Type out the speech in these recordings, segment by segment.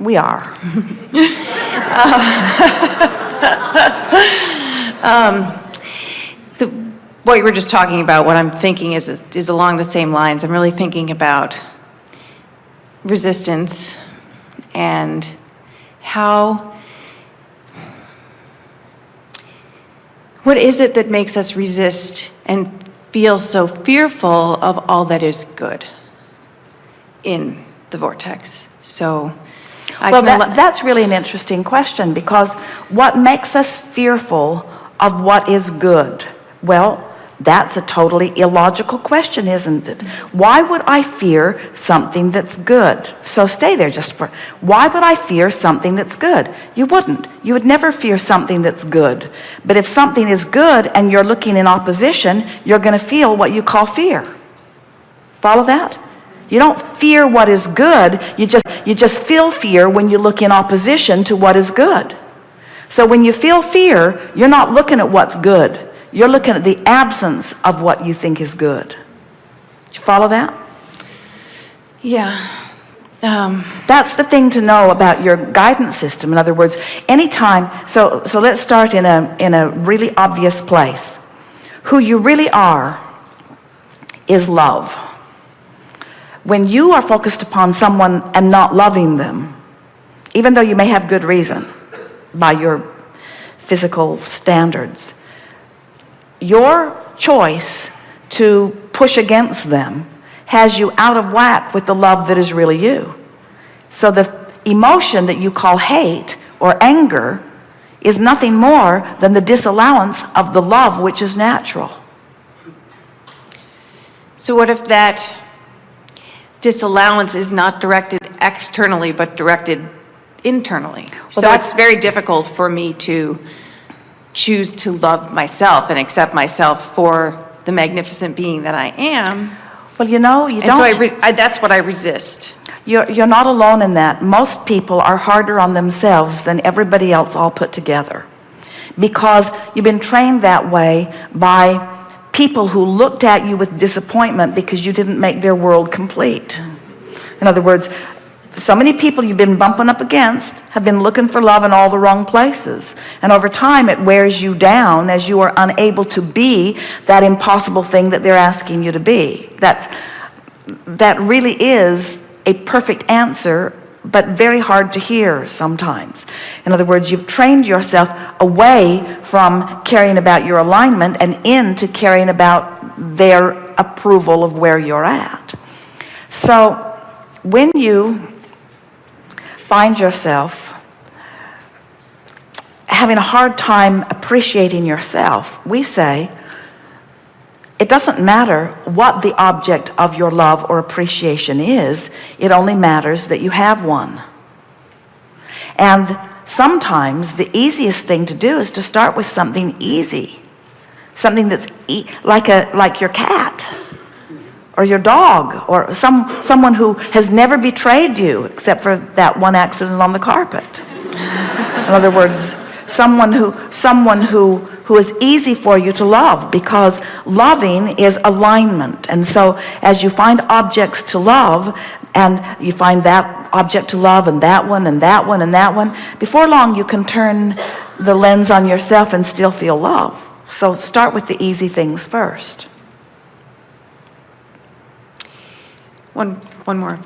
We are. What you were just talking about, what I'm thinking is along the same lines. I'm really thinking about resistance and what is it that makes us resist and feel so fearful of all that is good in the vortex? So that's really an interesting question, because what makes us fearful of what is good? Well, that's a totally illogical question, isn't it? Why would I fear something that's good? So stay there why would I fear something that's good? You wouldn't. You would never fear something that's good. But if something is good and you're looking in opposition, you're going to feel what you call fear. Follow that? You don't fear what is good. You just feel fear when you look in opposition to what is good. So when you feel fear, you're not looking at what's good. You're looking at the absence of what you think is good. Did you follow that? Yeah. That's the thing to know about your guidance system. In other words, anytime, so let's start in a really obvious place. Who you really are is love. When you are focused upon someone and not loving them, even though you may have good reason by your physical standards, your choice to push against them has you out of whack with the love that is really you. So the emotion that you call hate or anger is nothing more than the disallowance of the love which is natural. So what if that disallowance is not directed externally but directed internally? So it's very difficult for me to choose to love myself and accept myself for the magnificent being that I am. Well, you know, you don't. And so that's what I resist. You're not alone in that. Most people are harder on themselves than everybody else all put together, because you've been trained that way by people who looked at you with disappointment because you didn't make their world complete. In other words, so many people you've been bumping up against have been looking for love in all the wrong places. And over time, it wears you down as you are unable to be that impossible thing that they're asking you to be. That really is a perfect answer, but very hard to hear sometimes. In other words, you've trained yourself away from caring about your alignment and into caring about their approval of where you're at. So when you find yourself having a hard time appreciating yourself, we say it doesn't matter what the object of your love or appreciation is. It only matters that you have one. And sometimes the easiest thing to do is to start with something easy, something that's like your cat or your dog, or someone who has never betrayed you except for that one accident on the carpet. In other words, someone who is easy for you to love, because loving is alignment. And so as you find objects to love, and you find that object to love and that one and that one and that one, before long you can turn the lens on yourself and still feel love. So start with the easy things first. One more.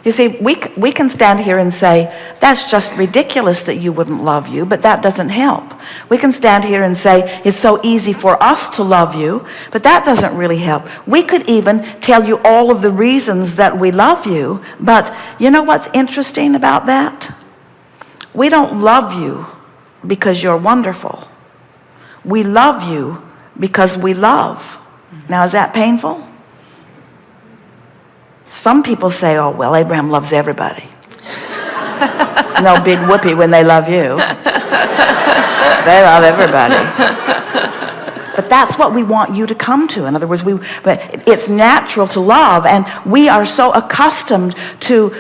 You see, we can stand here and say, that's just ridiculous that you wouldn't love you, but that doesn't help. We can stand here and say, it's so easy for us to love you, but that doesn't really help. We could even tell you all of the reasons that we love you, but you know what's interesting about that? We don't love you because you're wonderful. We love you because we love. Now, is that painful? Some people say, oh, well, Abraham loves everybody. No big whoopee when they love you. They love everybody. But that's what we want you to come to. In other words, but it's natural to love, and we are so accustomed to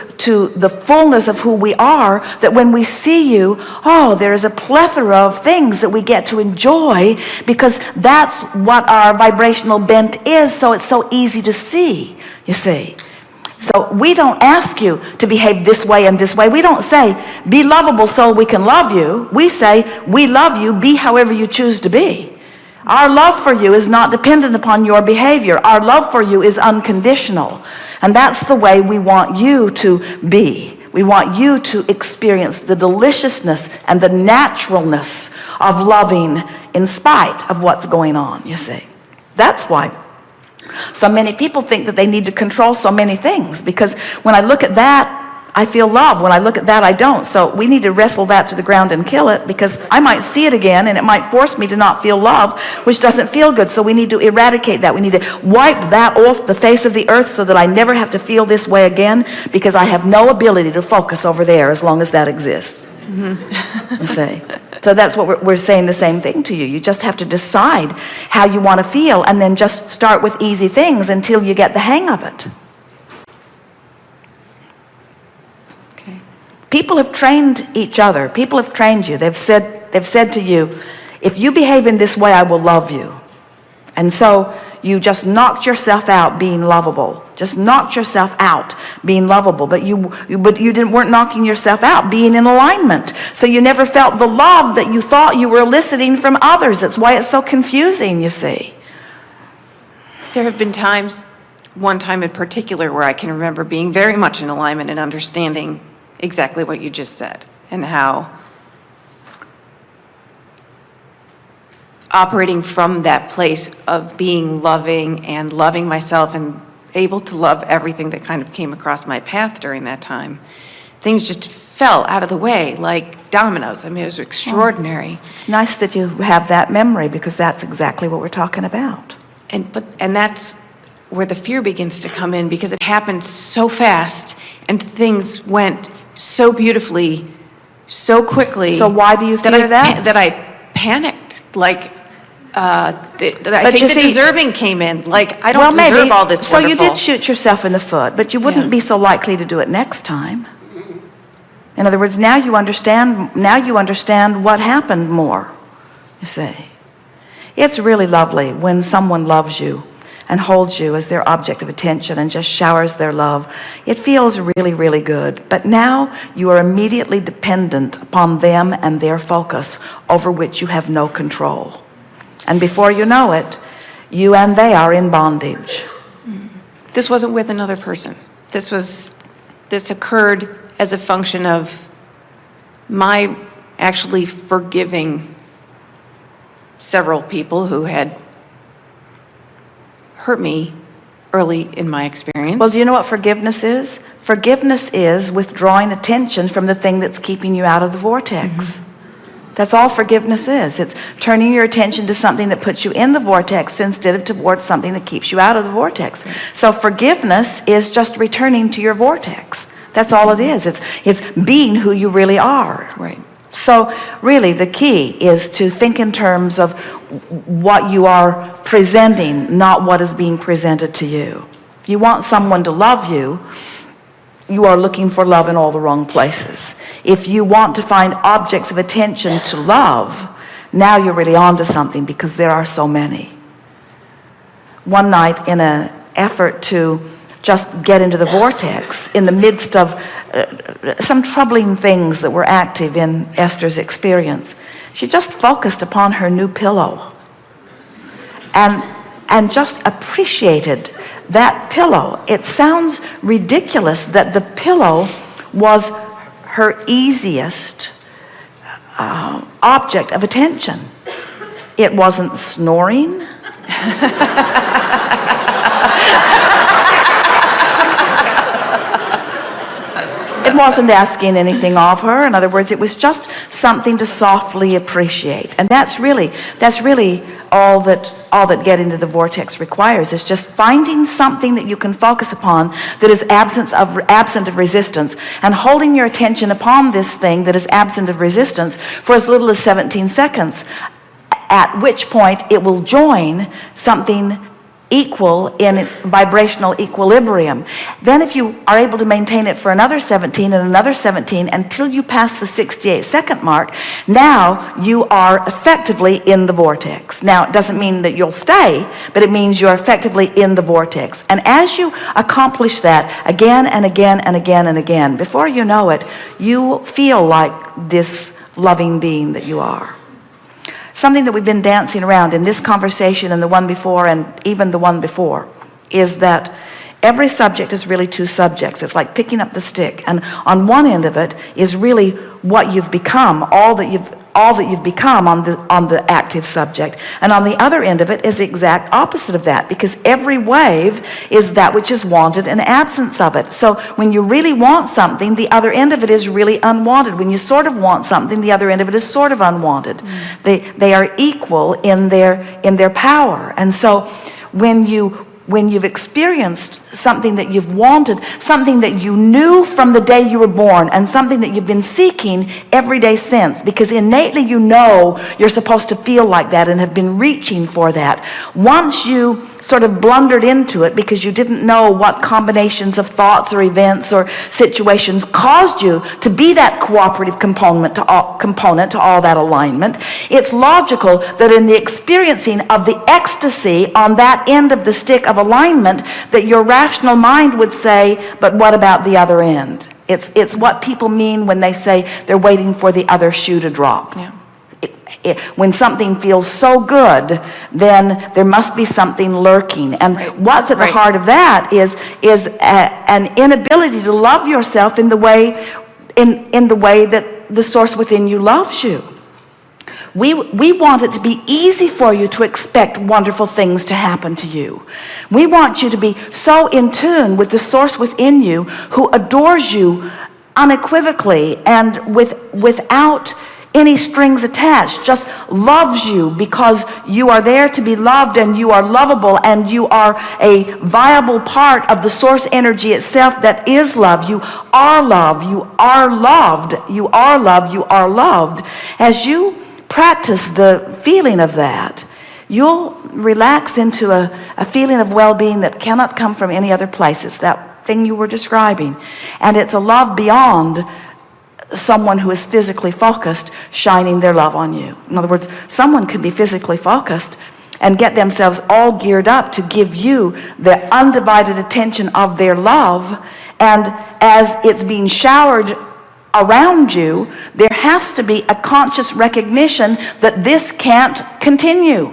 the fullness of who we are that when we see you, oh, there is a plethora of things that we get to enjoy, because that's what our vibrational bent is, so it's so easy to see, you see. So we don't ask you to behave this way and this way. We don't say, be lovable so we can love you. We say, we love you, be however you choose to be. Our love for you is not dependent upon your behavior. Our love for you is unconditional. And that's the way we want you to be. We want you to experience the deliciousness and the naturalness of loving in spite of what's going on, you see. That's why so many people think that they need to control so many things, because when I look at that, I feel love. When I look at that, I don't. So we need to wrestle that to the ground and kill it, because I might see it again and it might force me to not feel love, which doesn't feel good. So we need to eradicate that. We need to wipe that off the face of the earth so that I never have to feel this way again, because I have no ability to focus over there as long as that exists. You see. So that's what we're saying, the same thing to you. You just have to decide how you want to feel, and then just start with easy things until you get the hang of it. Okay. People have trained each other. People have trained you. They've said to you, if you behave in this way, I will love you. And so you just knocked yourself out being lovable. Just knocked yourself out being lovable. But you weren't knocking yourself out being in alignment. So you never felt the love that you thought you were eliciting from others. That's why it's so confusing, you see. There have been times, one time in particular, where I can remember being very much in alignment and understanding exactly what you just said, and how operating from that place of being loving and loving myself and able to love everything that kind of came across my path during that time, things just fell out of the way like dominoes. I mean, it was extraordinary. It's nice that you have that memory, because that's exactly what we're talking about. And that's where the fear begins to come in, because it happened so fast and things went so beautifully, so quickly. So why do you fear that? That I panicked. Like, I think the deserving came in. Like, I don't deserve all this so wonderful. you did shoot yourself in the foot, but you wouldn't be so likely to do it next time. In other words, now you understand what happened more, you see. It's really lovely when someone loves you and holds you as their object of attention and just showers their love. It feels really, really good. But now you are immediately dependent upon them and their focus, over which you have no control. And before you know it, you and they are in bondage. This wasn't with another person. This occurred as a function of my actually forgiving several people who had hurt me early in my experience. Well, do you know what forgiveness is? Forgiveness is withdrawing attention from the thing that's keeping you out of the vortex. That's all forgiveness is. It's turning your attention to something that puts you in the vortex instead of towards something that keeps you out of the vortex. So forgiveness is just returning to your vortex. That's all it is. It's being who you really are. Right. So really the key is to think in terms of what you are presenting, not what is being presented to you. If you want someone to love you, you are looking for love in all the wrong places. If you want to find objects of attention to love, now you're really onto something, because there are so many. One night, in an effort to just get into the vortex, in the midst of some troubling things that were active in Esther's experience, she just focused upon her new pillow and just appreciated that pillow. It sounds ridiculous that the pillow was her easiest object of attention. It wasn't snoring. It wasn't asking anything of her. In other words, it was just something to softly appreciate. And that's really all that getting into the vortex requires, is just finding something that you can focus upon that is absent of resistance, and holding your attention upon this thing that is absent of resistance for as little as 17 seconds, at which point it will join something equal in vibrational equilibrium. Then if you are able to maintain it for another 17 and another 17 until you pass the 68-second mark, now you are effectively in the vortex. Now, it doesn't mean that you'll stay, but it means you're effectively in the vortex. And as you accomplish that again and again and again and again, before you know it, you feel like this loving being that you are. Something that we've been dancing around in this conversation and the one before and even the one before is that every subject is really two subjects. It's like picking up the stick, and on one end of it is really what you've become, all that you've become on the active subject, and on the other end of it is the exact opposite of that, because every wave is that which is wanted and absence of it. So when you really want something, the other end of it is really unwanted. When you sort of want something, the other end of it is sort of unwanted. They are equal in their power. And so when you've experienced something that you've wanted, something that you knew from the day you were born, and something that you've been seeking every day since, because innately you know you're supposed to feel like that and have been reaching for that. Once you sort of blundered into it because you didn't know what combinations of thoughts or events or situations caused you to be that cooperative component to all that alignment, it's logical that in the experiencing of the ecstasy on that end of the stick of alignment, that your rational mind would say, but what about the other end? It's what people mean when they say they're waiting for the other shoe to drop. Yeah. When something feels so good, then there must be something lurking. And what's at the heart of that is an inability to love yourself in the way that the source within you loves you. We want it to be easy for you to expect wonderful things to happen to you. We want you to be so in tune with the source within you who adores you unequivocally and without any strings attached, just loves you because you are there to be loved and you are lovable and you are a viable part of the source energy itself that is love. You are love. You are loved. You are love. You are loved. As you practice the feeling of that, you'll relax into a feeling of well-being that cannot come from any other place. It's that thing you were describing. And it's a love beyond someone who is physically focused shining their love on you. In other words, someone could be physically focused and get themselves all geared up to give you the undivided attention of their love, and as it's being showered around you, there has to be a conscious recognition that this can't continue,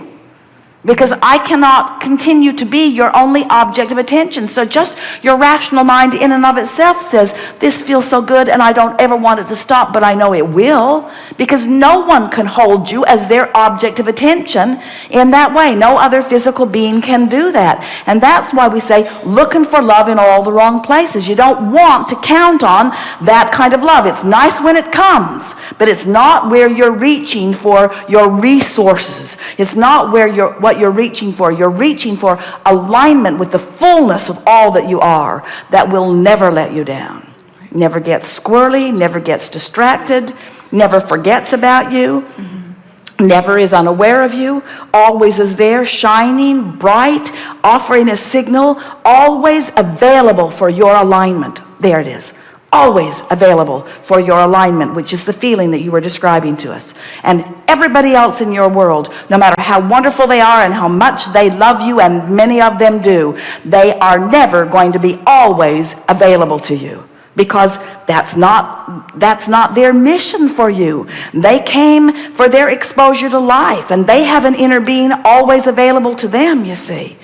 because I cannot continue to be your only object of attention. So just your rational mind in and of itself says, this feels so good and I don't ever want it to stop, but I know it will, because no one can hold you as their object of attention in that way. No other physical being can do that. And that's why we say looking for love in all the wrong places. You don't want to count on that kind of love. It's nice when it comes, but it's not where you're reaching for your resources. It's not where what you're reaching for. You're reaching for alignment with the fullness of all that you are, that will never let you down. Never gets squirrely, never gets distracted, never forgets about you, never is unaware of you, always is there, shining, bright, offering a signal, always available for your alignment. There it is. Always available for your alignment, which is the feeling that you were describing to us. And everybody else in your world, no matter how wonderful they are and how much they love you, and many of them do, they are never going to be always available to you, because that's not their mission for you. They came for their exposure to life, and they have an inner being always available to them, you see.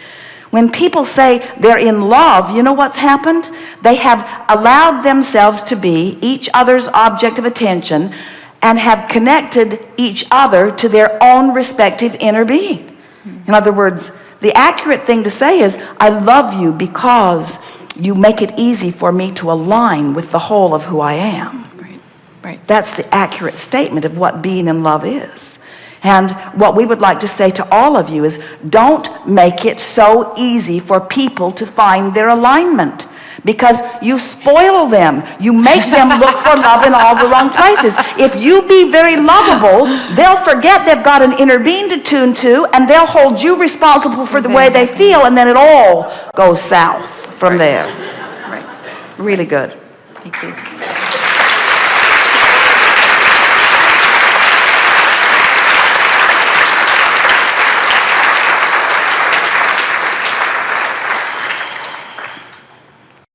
When people say they're in love, you know what's happened? They have allowed themselves to be each other's object of attention and have connected each other to their own respective inner being. In other words, the accurate thing to say is, I love you because you make it easy for me to align with the whole of who I am. Right. That's the accurate statement of what being in love is. And what we would like to say to all of you is, don't make it so easy for people to find their alignment, because you spoil them. You make them look for love in all the wrong places. If you be very lovable, they'll forget they've got an inner being to tune to, and they'll hold you responsible for the way they feel, and then it all goes south from there. Right. Really good. Thank you.